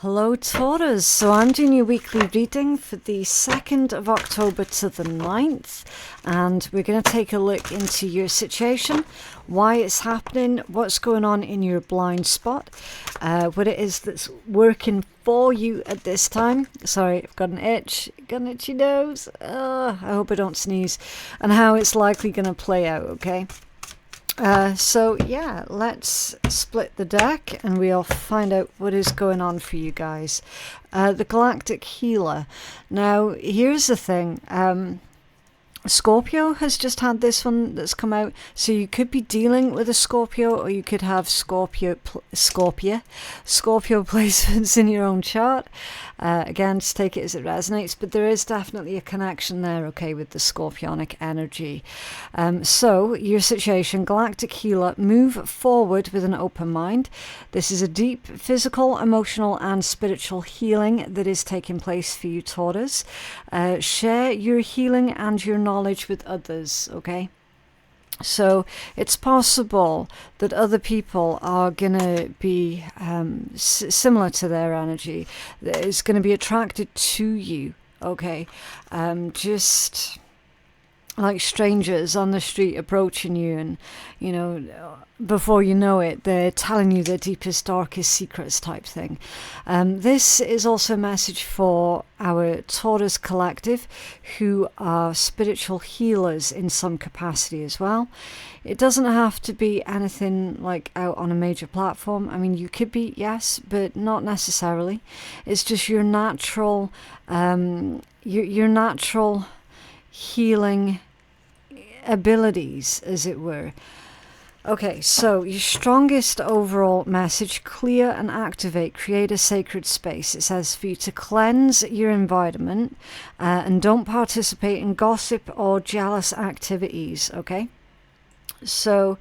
Hello Taurus, so I'm doing your weekly reading for the 2nd of October to the 9th, and we're going to take a look into your situation, why it's happening, what's going on in your blind spot, what it is that's working for you at this time. Sorry, I've got an itchy nose, I hope I don't sneeze, and how it's likely going to play out, okay? So yeah, let's split the deck and we'll find out what is going on for you guys. The Galactic Healer. Now, here's the thing. Scorpio has just had this one that's come out, so you could be dealing with a Scorpio, or you could have Scorpio placements in your own chart. Again, just take it as it resonates, but there is definitely a connection there, okay, with the Scorpionic energy. So your situation, Galactic Healer, move forward with an open mind. This is a deep physical, emotional and spiritual healing that is taking place for you, Taurus. Share your healing and your knowledge with others, okay? So it's possible that other people are going to be similar to their energy, that is going to be attracted to you, okay? Just like strangers on the street approaching you, and you know, before you know it, they're telling you their deepest, darkest secrets type thing. This is also a message for our Taurus collective, who are spiritual healers in some capacity as well. It doesn't have to be anything like out on a major platform. I mean, you could be, yes, but not necessarily. It's just your natural, your natural healing abilities, as it were. Okay, so your strongest overall message: clear and activate, create a sacred space. It says for you to cleanse your environment and don't participate in gossip or jealous activities, okay? So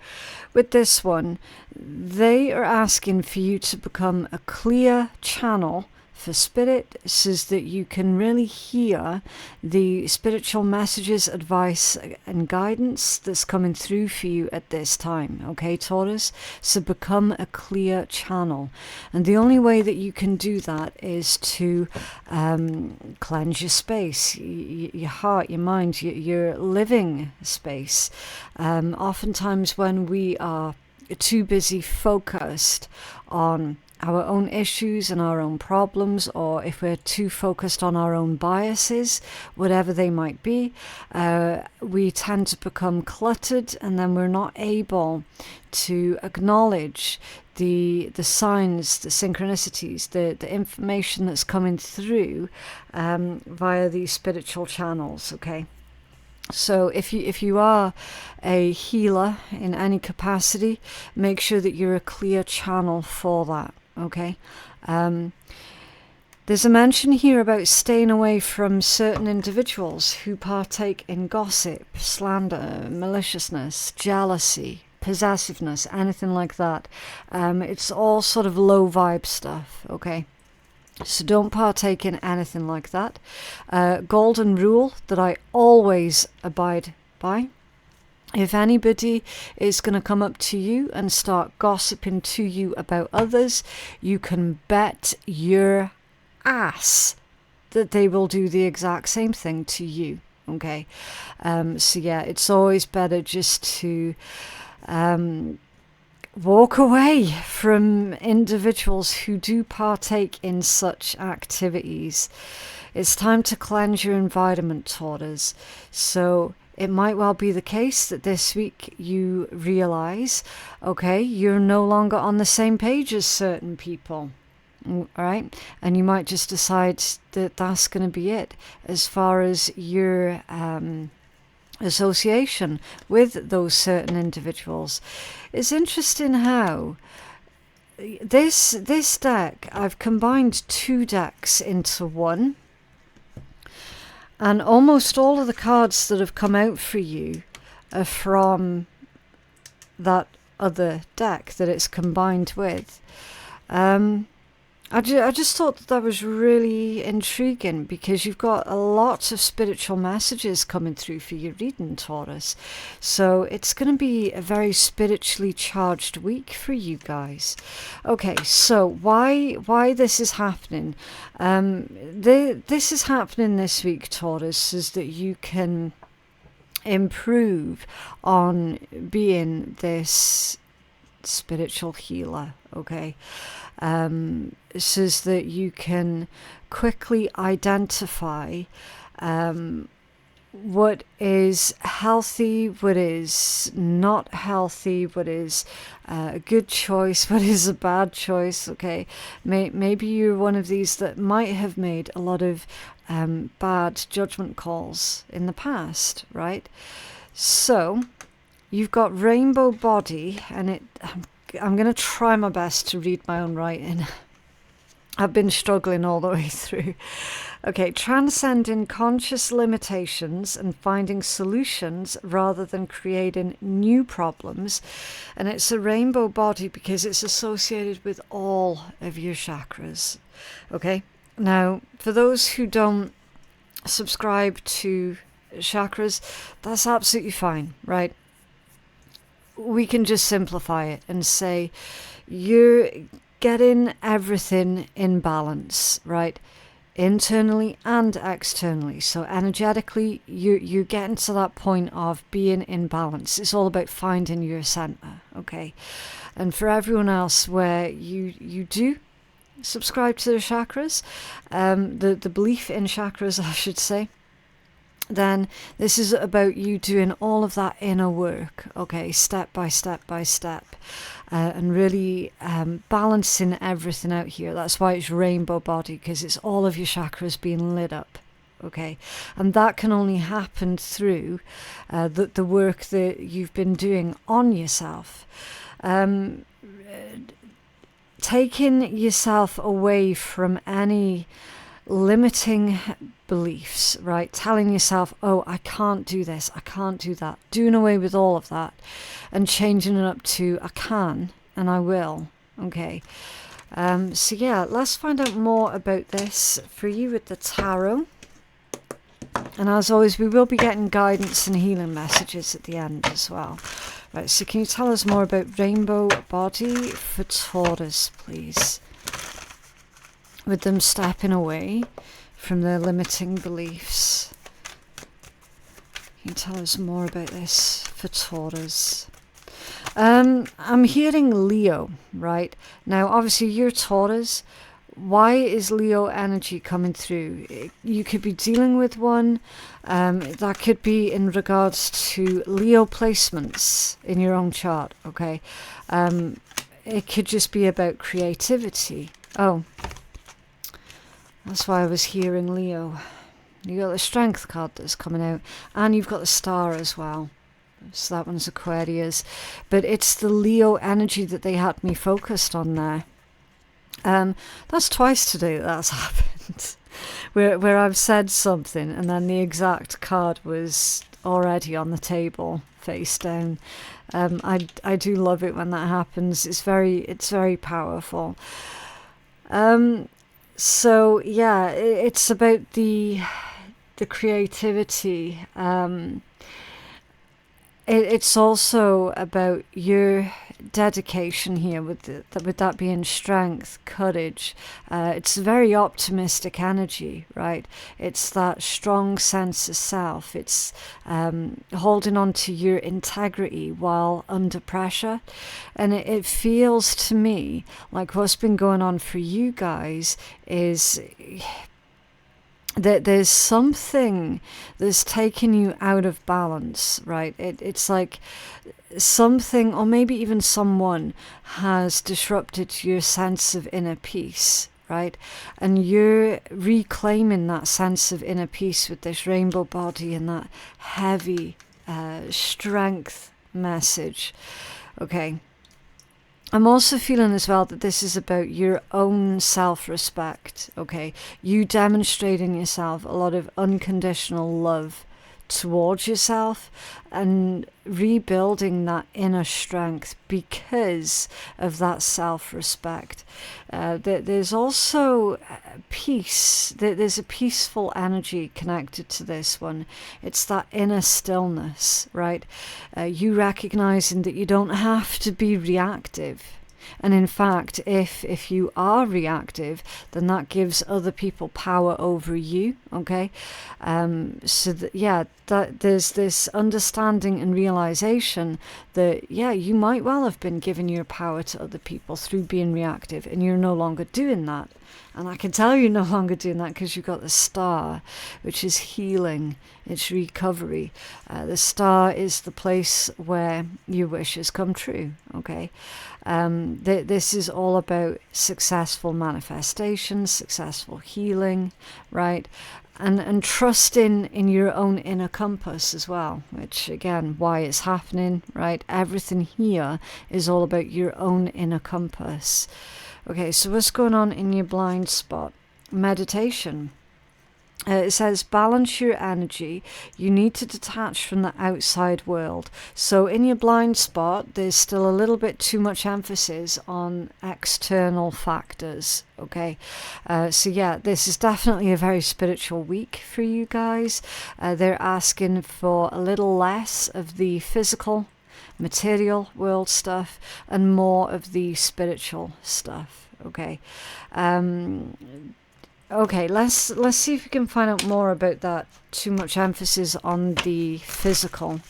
with this one, they are asking for you to become a clear channel for spirit, so that you can really hear the spiritual messages, advice and guidance that's coming through for you at this time, okay, Taurus? So become a clear channel, and the only way that you can do that is to cleanse your space, your heart, your mind, your living space. Oftentimes when we are too busy focused on our own issues and our own problems, or if we're too focused on our own biases, whatever they might be, we tend to become cluttered, and then we're not able to acknowledge the signs, the synchronicities, the information that's coming through via these spiritual channels, okay? So if you are a healer in any capacity, make sure that you're a clear channel for that, okay? There's a mention here about staying away from certain individuals who partake in gossip, slander, maliciousness, jealousy, possessiveness, anything like that. It's all sort of low vibe stuff, okay? So don't partake in anything like that. Golden rule that I always abide by: if anybody is going to come up to you and start gossiping to you about others, you can bet your ass that they will do the exact same thing to you, okay? So yeah, it's always better just to walk away from individuals who do partake in such activities. It's time to cleanse your environment, Taurus. So it might well be the case that this week you realize, okay, you're no longer on the same page as certain people, all right? And you might just decide that that's going to be it as far as your association with those certain individuals. It's interesting how this deck, I've combined two decks into one, and almost all of the cards that have come out for you are from that other deck that it's combined with. I just thought that was really intriguing, because you've got a lot of spiritual messages coming through for your reading, Taurus. So it's going to be a very spiritually charged week for you guys. Okay, so why this is happening? This is happening this week, Taurus, is that you can improve on being this spiritual healer, okay? So that you can quickly identify what is healthy, what is not healthy, what is a good choice, what is a bad choice, okay? Maybe you're one of these that might have made a lot of bad judgment calls in the past, right? So you've got rainbow body, and I'm going to try my best to read my own writing. I've been struggling all the way through. Okay, transcending conscious limitations and finding solutions rather than creating new problems. And it's a rainbow body because it's associated with all of your chakras. Okay, now for those who don't subscribe to chakras, that's absolutely fine, right? We can just simplify it and say you're getting everything in balance, right? Internally and externally. So energetically, you're getting to that point of being in balance. It's all about finding your center, okay? And for everyone else where you do subscribe to the chakras, the belief in chakras, I should say, then this is about you doing all of that inner work, okay, step by step by step, and really balancing everything out here. That's why it's rainbow body, because it's all of your chakras being lit up, okay? And that can only happen through the work that you've been doing on yourself. Taking yourself away from any limiting beliefs, right? Telling yourself, oh, I can't do this, I can't do that. Doing away with all of that and changing it up to I can and I will, okay? So yeah, let's find out more about this for you with the tarot. And as always, we will be getting guidance and healing messages at the end as well. Right, so can you tell us more about rainbow body for Taurus, please? With them stepping away from their limiting beliefs. Can you tell us more about this for Taurus? I'm hearing Leo, right? Now, obviously, you're Taurus. Why is Leo energy coming through? You could be dealing with one. That could be in regards to Leo placements in your own chart, okay? It could just be about creativity. Oh, that's why I was hearing Leo. You got the Strength card that's coming out, and you've got the Star as well. So that one's Aquarius. But it's the Leo energy that they had me focused on there. That's twice today that's happened. where I've said something and then the exact card was already on the table, face down. I do love it when that happens. It's very powerful. So yeah, it's about the creativity. It's also about your dedication here, with that being strength, courage. It's a very optimistic energy, right? It's that strong sense of self. It's holding on to your integrity while under pressure. And it feels to me like what's been going on for you guys is that there's something that's taking you out of balance, right? It's like something, or maybe even someone, has disrupted your sense of inner peace, right? And you're reclaiming that sense of inner peace with this rainbow body and that heavy strength message. Okay. I'm also feeling as well that this is about your own self-respect, okay? You demonstrating yourself a lot of unconditional love towards yourself and rebuilding that inner strength because of that self-respect. There's also peace. There's a peaceful energy connected to this one. It's that inner stillness, right? You recognizing that you don't have to be reactive. And in fact, if you are reactive, then that gives other people power over you, okay? So that there's this understanding and realization that, yeah, you might well have been giving your power to other people through being reactive, and you're no longer doing that. And I can tell you're no longer doing that because you've got the star, which is healing, it's recovery. The star is the place where your wishes come true, okay? This is all about successful manifestation, successful healing, right? And trusting in your own inner compass as well, which again, why it's happening, right? Everything here is all about your own inner compass. Okay, so what's going on in your blind spot? Meditation. It says balance your energy. You need to detach from the outside world. So in your blind spot, there's still a little bit too much emphasis on external factors. Okay, so yeah, this is definitely a very spiritual week for you guys. They're asking for a little less of the physical, material world stuff and more of the spiritual stuff. Okay. Okay, let's see if we can find out more about that. Too much emphasis on the physical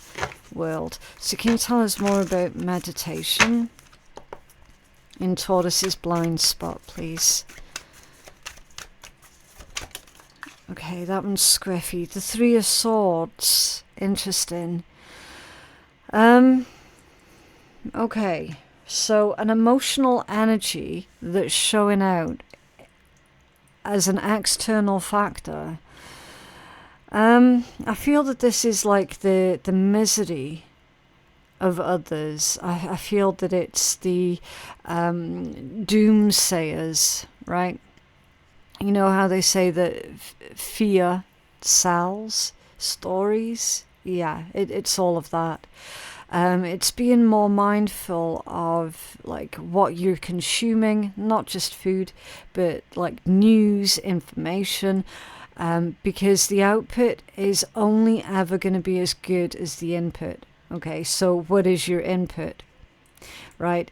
world. So can you tell us more about meditation in Taurus's blind spot, please? Okay, that one's squiffy. The Three of Swords. Interesting. Okay, so an emotional energy that's showing out as an external factor. I feel that this is like the misery of others. I feel that it's the doomsayers, right? You know how they say that fear sells stories? Yeah, it's all of that. It's being more mindful of like what you're consuming, not just food, but like news, information, because the output is only ever going to be as good as the input. Okay, so what is your input, right?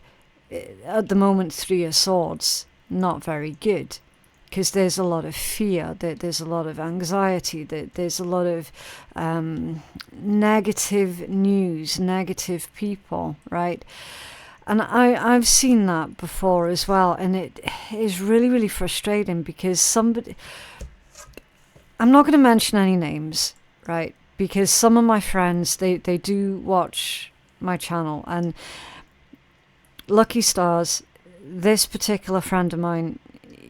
At the moment, Three of Swords, not very good. Because there's a lot of fear, there's a lot of anxiety, there's a lot of negative news, negative people, right? And I've seen that before as well, and it is really, really frustrating because somebody... I'm not going to mention any names, right? Because some of my friends, they do watch my channel, and lucky stars, this particular friend of mine,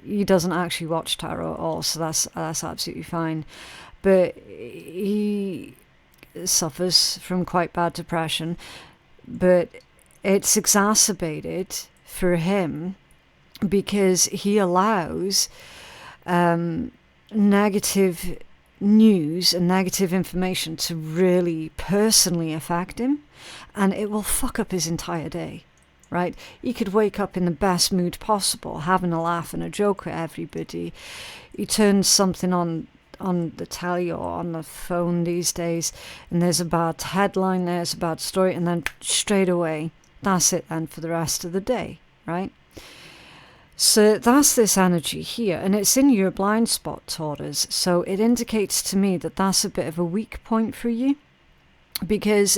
he doesn't actually watch tarot at all, so that's absolutely fine. But he suffers from quite bad depression, but it's exacerbated for him because he allows negative news and negative information to really personally affect him, and it will fuck up his entire day. Right? He could wake up in the best mood possible, having a laugh and a joke with everybody. He turns something on the telly or on the phone these days, and there's a bad headline, there's a bad story, and then straight away, that's it then for the rest of the day, right? So that's this energy here, and it's in your blind spot, Taurus. So it indicates to me that that's a bit of a weak point for you, because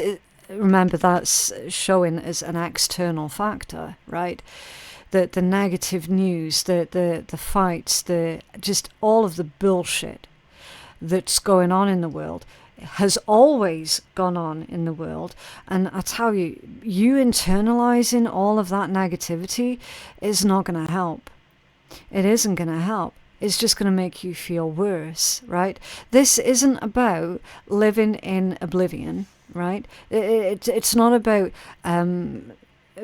remember, that's showing as an external factor, right? The negative news, the fights, just all of the bullshit that's going on in the world has always gone on in the world. And I tell you, you internalizing all of that negativity is not going to help. It isn't going to help. It's just going to make you feel worse, right? This isn't about living in oblivion. Right? It's not about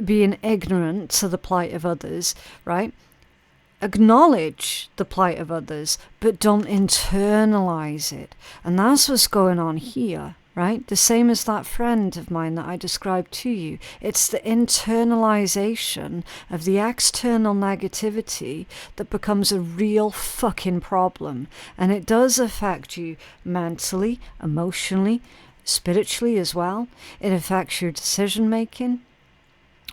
being ignorant to the plight of others, right? acknowledge the plight of others, but don't internalize it. And that's what's going on here, right? The same as that friend of mine that I described to you. It's the internalization of the external negativity that becomes a real fucking problem. And it does affect you mentally, emotionally, spiritually as well. It affects your decision making.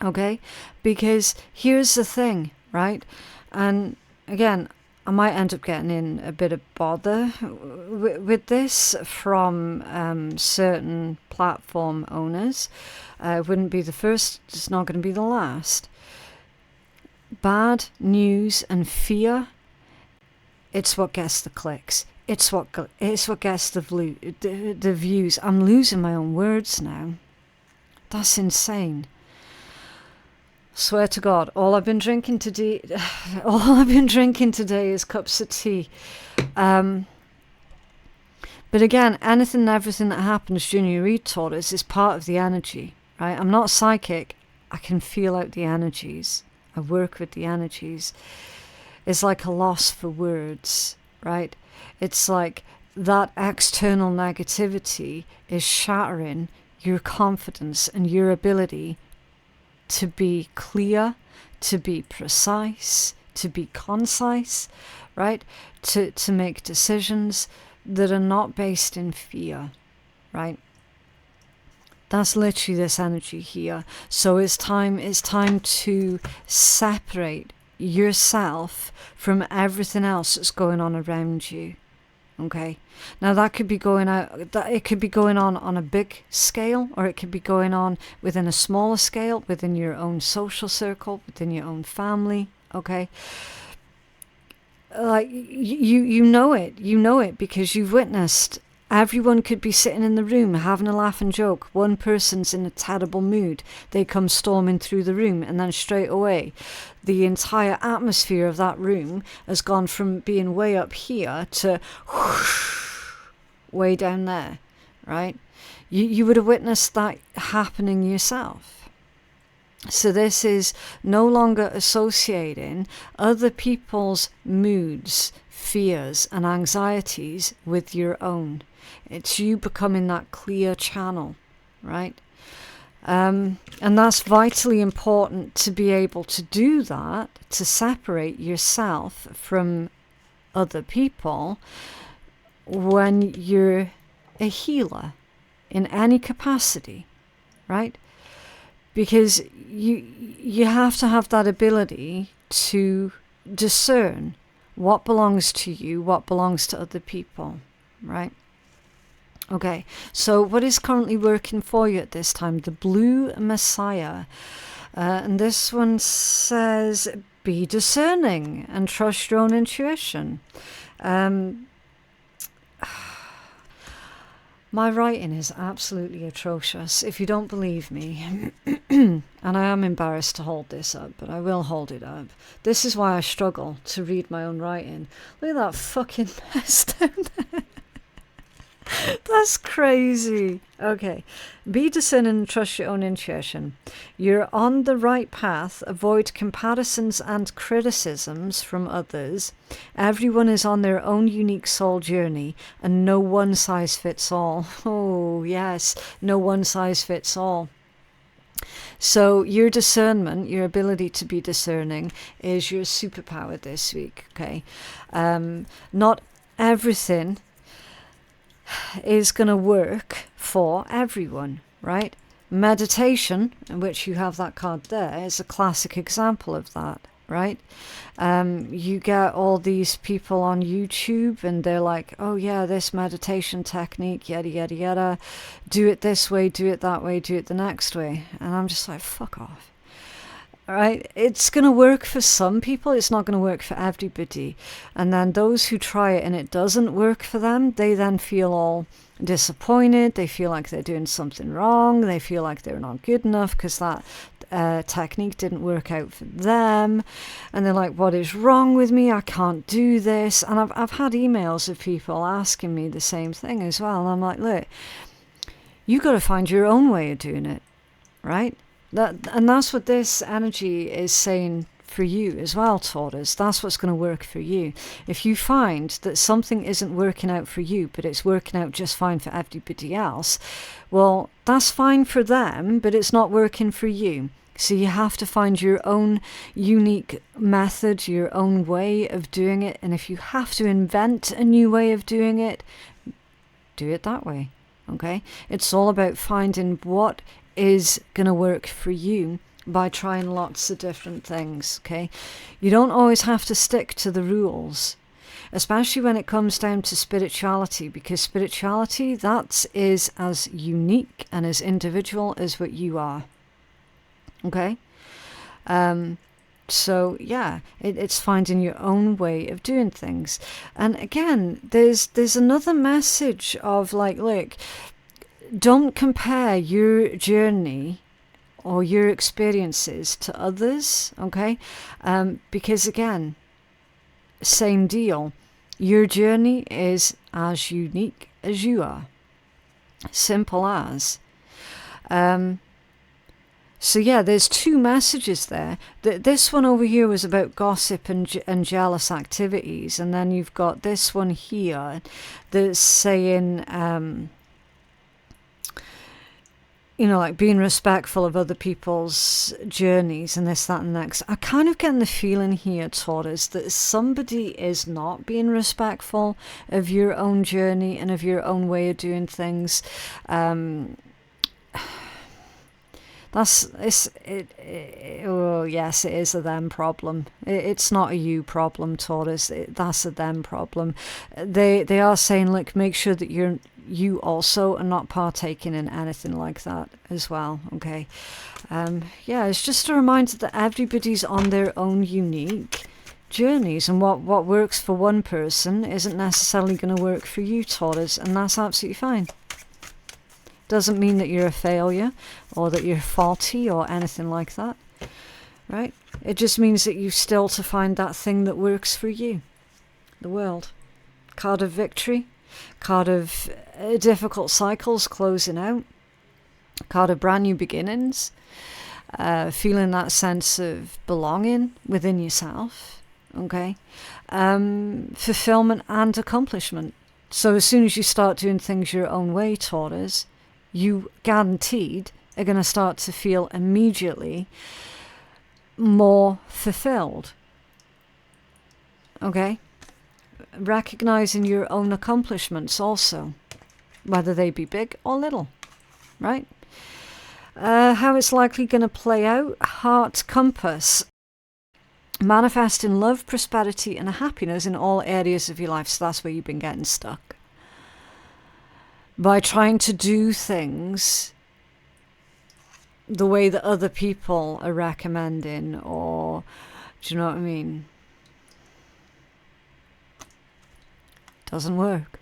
Okay? Because here's the thing, right? And again, I might end up getting in a bit of bother with this from certain platform owners. Wouldn't be the first, it's not going to be the last. Bad news and fear, it's what gets the clicks. It's what gets the views. I'm losing my own words now. That's insane. Swear to God, all I've been drinking today is cups of tea. But again, anything and everything that happens during your read, Taurus, is part of the energy, right? I'm not psychic. I can feel out the energies. I work with the energies. It's like a loss for words, right? It's like that external negativity is shattering your confidence and your ability to be clear, to be precise, to be concise, right? To make decisions that are not based in fear, right? That's literally this energy here. So it's time to separate yourself from everything else that's going on around you. Okay, now that could be it could be going on a big scale, or it could be going on within a smaller scale, within your own social circle, within your own family. Okay, like you know it because you've witnessed. Everyone could be sitting in the room having a laugh and joke. One person's in a terrible mood. They come storming through the room, and then straight away, the entire atmosphere of that room has gone from being way up here to whoosh, way down there, right? You would have witnessed that happening yourself. So this is no longer associating other people's moods, fears, and anxieties with your own. It's you becoming that clear channel, right? And that's vitally important to be able to do that, to separate yourself from other people when you're a healer in any capacity, right? Because you have to have that ability to discern what belongs to you, what belongs to other people, right? Okay, so what is currently working for you at this time? The Blue Messiah. And this one says, be discerning and trust your own intuition. My writing is absolutely atrocious. If you don't believe me, and I am embarrassed to hold this up, but I will hold it up. This is why I struggle to read my own writing. Look at that fucking mess down there. That's crazy. Okay. Be discerning and trust your own intuition. You're on the right path. Avoid comparisons and criticisms from others. Everyone is on their own unique soul journey, and no one size fits all. Oh, yes. No one size fits all. So your discernment, your ability to be discerning, is your superpower this week. Okay. Not everything is going to work for everyone, right? Meditation, in which you have that card there, is a classic example of that, right? You get all these people on YouTube and they're like, oh yeah, this meditation technique, yada, yada, yada. Do it this way, do it that way, do it the next way. And I'm just like, fuck off. Right? It's going to work for some people. It's not going to work for everybody. And then those who try it and it doesn't work for them, they then feel all disappointed. They feel like they're doing something wrong. They feel like they're not good enough because that technique didn't work out for them. And they're like, what is wrong with me? I can't do this. And I've had emails of people asking me the same thing as well. And I'm like, look, you got to find your own way of doing it, right? And that's what this energy is saying for you as well, Taurus. That's what's going to work for you. If you find that something isn't working out for you, but it's working out just fine for everybody else, well, that's fine for them, but it's not working for you. So you have to find your own unique method, your own way of doing it. And if you have to invent a new way of doing it, do it that way. Okay? It's all about finding what is going to work for you by trying lots of different things. Okay? You don't always have to stick to the rules, especially when it comes down to spirituality, because spirituality, that is as unique and as individual as what you are. Okay? So yeah, it's finding your own way of doing things. And again, there's another message of like, look, don't compare your journey or your experiences to others, okay? Because again, same deal. Your journey is as unique as you are. Simple as. So yeah, there's two messages there. This one over here was about gossip and jealous activities. And then you've got this one here that's saying, you know, like being respectful of other people's journeys and this, that, and next. I'm kind of getting the feeling here, Taurus, that somebody is not being respectful of your own journey and of your own way of doing things. Oh yes, it is a them problem. It's not a you problem, Taurus. That's a them problem. They are saying, look, make sure that you also are not partaking in anything like that as well. Okay, yeah, it's just a reminder that everybody's on their own unique journeys, and what works for one person isn't necessarily going to work for you, Taurus, and that's absolutely fine. Doesn't mean that you're a failure or that you're faulty or anything like that, right? It just means that you still to find that thing that works for you. The world. Card of victory. Card of difficult cycles closing out. Card of brand new beginnings. Feeling that sense of belonging within yourself. Okay? Fulfillment and accomplishment. So as soon as you start doing things your own way, Taurus, you guaranteed are going to start to feel immediately more fulfilled. Okay? Recognizing your own accomplishments also, whether they be big or little, right? How it's likely going to play out, heart compass. Manifesting love, prosperity and happiness in all areas of your life. So that's where you've been getting stuck. By trying to do things the way that other people are recommending, or do you know what I mean? Doesn't work.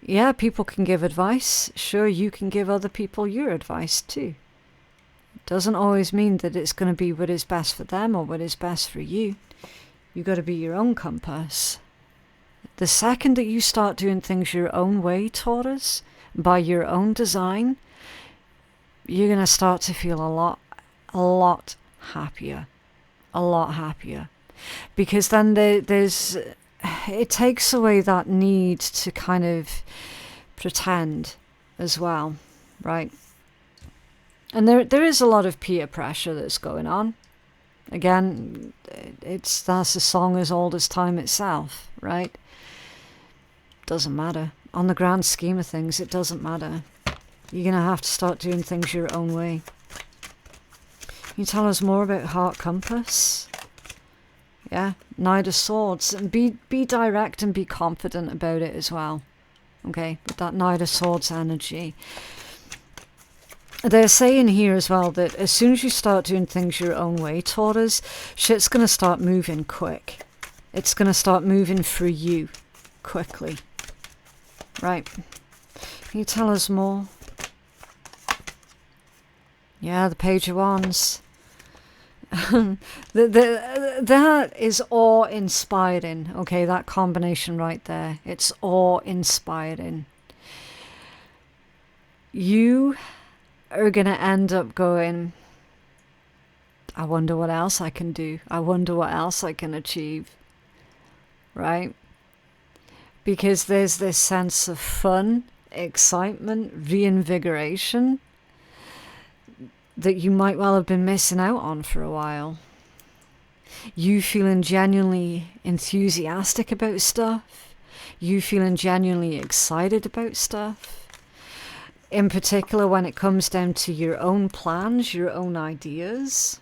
Yeah, people can give advice. Sure, you can give other people your advice too. Doesn't always mean that it's going to be what is best for them or what is best for you. You've got to be your own compass. The second that you start doing things your own way, Taurus, by your own design, you're going to start to feel a lot happier. A lot happier. Because then it takes away that need to kind of pretend as well, right? And there is a lot of peer pressure that's going on. Again, that's a song as old as time itself, right? Doesn't matter. On the grand scheme of things, it doesn't matter. You're going to have to start doing things your own way. Can you tell us more about heart compass? Yeah, Knight of Swords. And be direct and be confident about it as well. Okay, with that Knight of Swords energy. They're saying here as well that as soon as you start doing things your own way, Taurus, shit's going to start moving quick. It's going to start moving for you quickly. Right. Can you tell us more? Yeah, the Page of Wands. That is awe-inspiring. Okay, that combination right there. It's awe-inspiring. You are going to end up going, I wonder what else I can do. I wonder what else I can achieve. Right? Because there's this sense of fun, excitement, reinvigoration that you might well have been missing out on for a while. You feeling genuinely enthusiastic about stuff. You feeling genuinely excited about stuff. In particular, when it comes down to your own plans, your own ideas.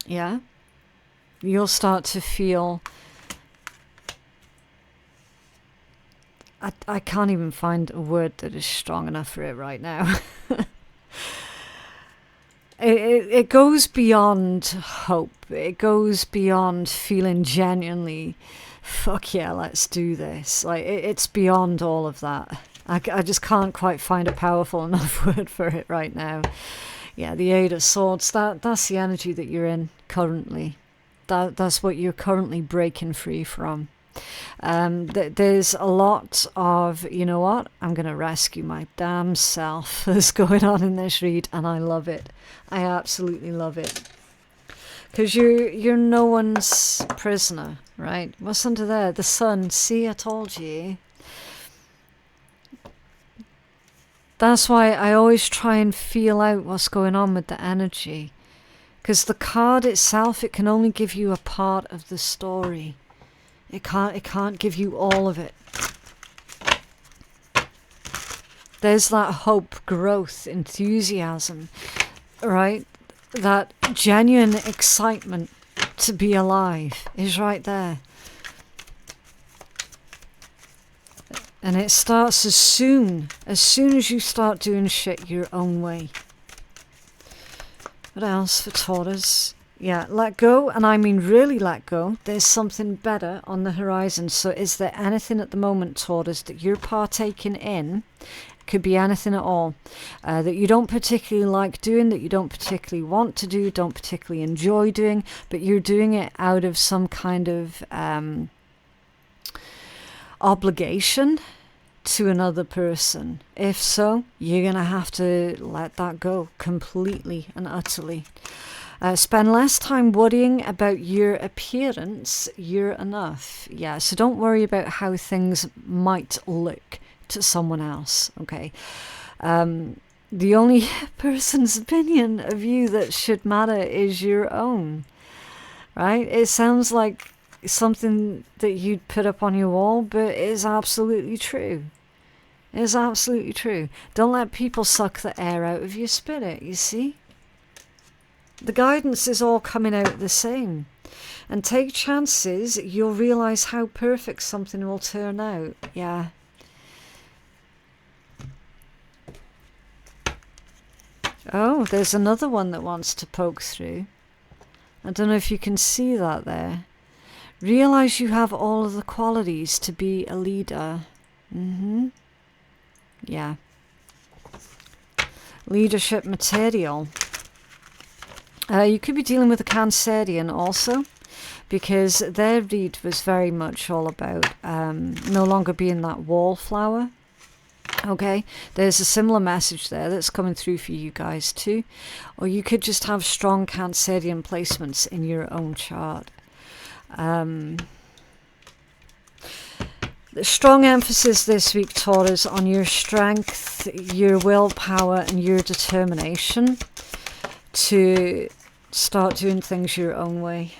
Yeah. You'll start to feel... I can't even find a word that is strong enough for it right now. It goes beyond hope. It goes beyond feeling genuinely, fuck yeah, let's do this. Like, it's beyond all of that. I just can't quite find a powerful enough word for it right now. Yeah, the Eight of Swords, that's the energy that you're in currently. That's what you're currently breaking free from. There's a lot of, you know what, I'm going to rescue my damn self that's going on in this read, and I love it. I absolutely love it. Because you're no one's prisoner, right? What's under there? The sun. See, I told you. That's why I always try and feel out what's going on with the energy. Because the card itself, it can only give you a part of the story. It can't give you all of it. There's that hope, growth, enthusiasm, right? That genuine excitement to be alive is right there. And it starts as soon as you start doing shit your own way. What else for Taurus? Yeah, let go, and I mean really let go. There's something better on the horizon. So is there anything at the moment, Taurus, that you're partaking in? Could be anything at all. That you don't particularly like doing, that you don't particularly want to do, don't particularly enjoy doing, but you're doing it out of some kind of obligation to another person. If so, you're going to have to let that go completely and utterly. Spend less time worrying about your appearance. You're enough. Yeah, so don't worry about how things might look to someone else, okay? The only person's opinion of you that should matter is your own, right? It sounds like something that you'd put up on your wall, but it is absolutely true. It is absolutely true. Don't let people suck the air out of your spirit, you see? The guidance is all coming out the same. And take chances, you'll realize how perfect something will turn out. Yeah. Oh, there's another one that wants to poke through. I don't know if you can see that there. Realize you have all of the qualities to be a leader. Yeah. Leadership material. You could be dealing with a Cancerian also, because their read was very much all about no longer being that wallflower. Okay, there's a similar message there that's coming through for you guys too. Or you could just have strong Cancerian placements in your own chart. The strong emphasis this week, Taurus, on your strength, your willpower and your determination to start doing things your own way.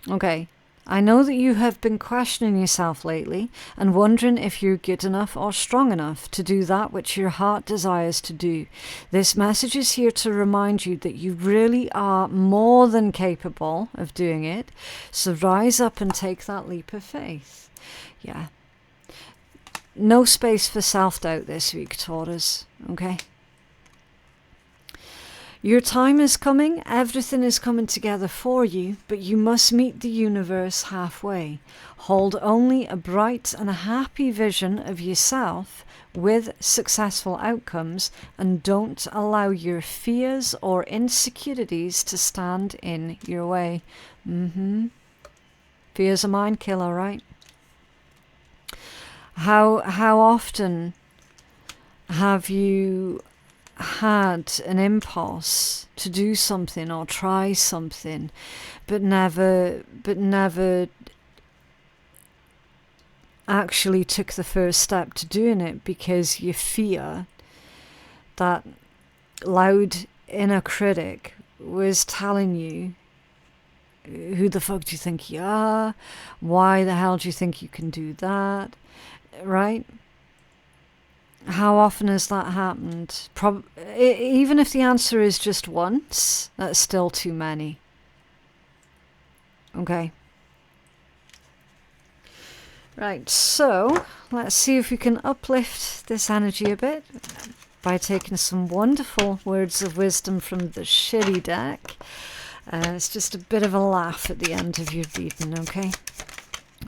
Okay. I know that you have been questioning yourself lately and wondering if you're good enough or strong enough to do that which your heart desires to do. This message is here to remind you that you really are more than capable of doing it. So rise up and take that leap of faith. Yeah. No space for self-doubt this week, Taurus. Okay? Your time is coming, everything is coming together for you, but you must meet the universe halfway. Hold only a bright and a happy vision of yourself with successful outcomes, and don't allow your fears or insecurities to stand in your way. Fear's a mind killer, right? How often have you had an impulse to do something or try something, but never actually took the first step to doing it because you fear that loud inner critic was telling you, who the fuck do you think you are? Why the hell do you think you can do that? Right? How often has that happened? Even if the answer is just once, that's still too many. Okay. Right, so let's see if we can uplift this energy a bit by taking some wonderful words of wisdom from the shitty deck. It's just a bit of a laugh at the end of your reading, okay?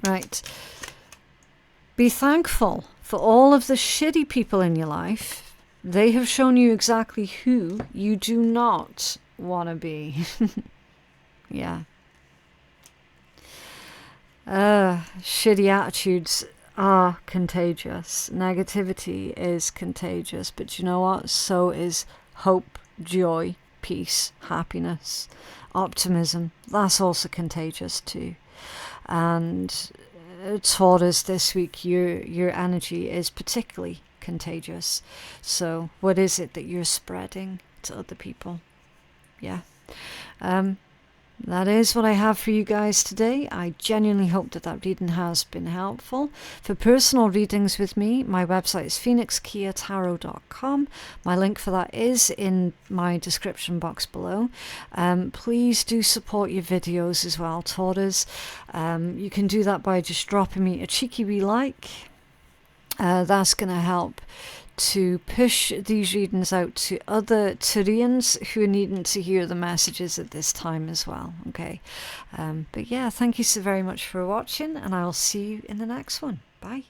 Right. Be thankful for all of the shitty people in your life. They have shown you exactly who you do not want to be. Yeah. Shitty attitudes are contagious. Negativity is contagious. But you know what? So is hope, joy, peace, happiness, optimism. That's also contagious too. And Taurus, this week, your energy is particularly contagious. So what is it that you're spreading to other people? Yeah. That is what I have for you guys today. I genuinely hope that reading has been helpful. For personal readings with me, my website is phoenixkeiatarot.com. My link for that is in my description box below. Please do support your videos as well, Taurus. You can do that by just dropping me a cheeky wee like. That's going to help to push these readings out to other Turians who are needing to hear the messages at this time as well. Okay. But yeah, thank you so very much for watching, and I'll see you in the next one. Bye.